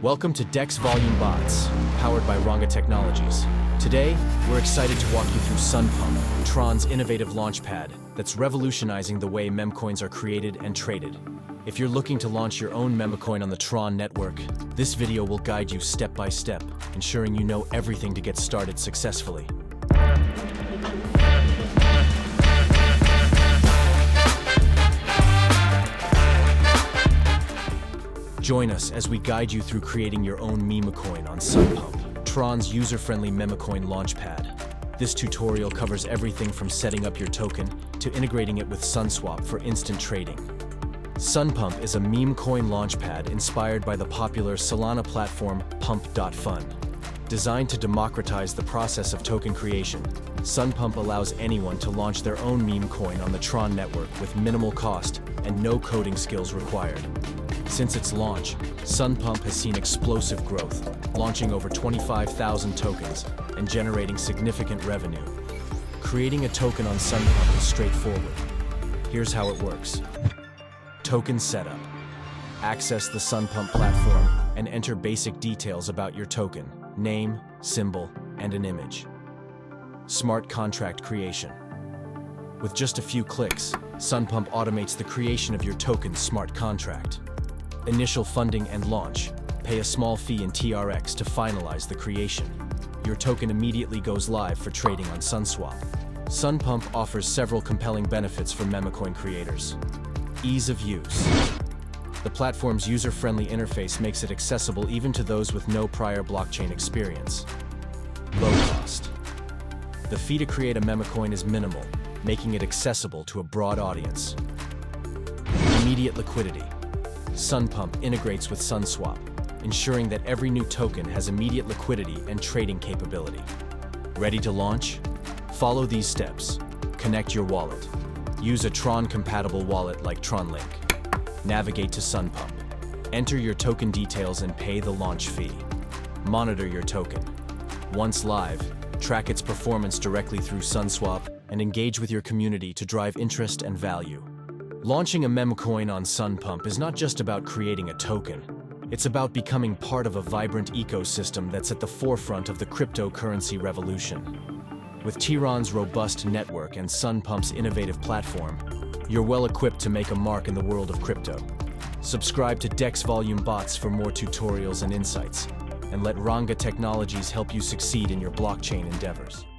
Welcome to DEX Volume Bots, powered by Ranga Technologies. Today, we're excited to walk you through SunPump, TRON's innovative launchpad that's revolutionizing the way memecoins are created and traded. If you're looking to launch your own memecoin on the TRON network, this video will guide you step by step, ensuring you know everything to get started successfully. Join us as we guide you through creating your own Memecoin on SunPump, TRON's user-friendly Memecoin launchpad. This tutorial covers everything from setting up your token to integrating it with SunSwap for instant trading. SunPump is a Memecoin launchpad inspired by the popular Solana platform Pump.fun. Designed to democratize the process of token creation, SunPump allows anyone to launch their own Memecoin on the TRON network with minimal cost and no coding skills required. Since its launch, SunPump has seen explosive growth, launching over 25,000 tokens and generating significant revenue. Creating a token on SunPump is straightforward. Here's how it works. Token setup. Access the SunPump platform and enter basic details about your token, name, symbol, and an image. Smart contract creation. With just a few clicks, SunPump automates the creation of your token's smart contract. Initial funding and launch. Pay a small fee in TRX to finalize the creation. Your token immediately goes live for trading on SunSwap. SunPump offers several compelling benefits for Memecoin creators. Ease of use. The platform's user-friendly interface makes it accessible even to those with no prior blockchain experience. Low cost. The fee to create a Memecoin is minimal, making it accessible to a broad audience. Immediate liquidity. SunPump integrates with SunSwap, ensuring that every new token has immediate liquidity and trading capability. Ready to launch? Follow these steps. Connect your wallet. Use a TRON-compatible wallet like TronLink. Navigate to SunPump. Enter your token details and pay the launch fee. Monitor your token. Once live, track its performance directly through SunSwap and engage with your community to drive interest and value. Launching a Memecoin on SunPump is not just about creating a token. It's about becoming part of a vibrant ecosystem that's at the forefront of the cryptocurrency revolution. With TRON's robust network and SunPump's innovative platform, you're well equipped to make a mark in the world of crypto. Subscribe to DEX Volume Bots for more tutorials and insights, and let Ranga Technologies help you succeed in your blockchain endeavors.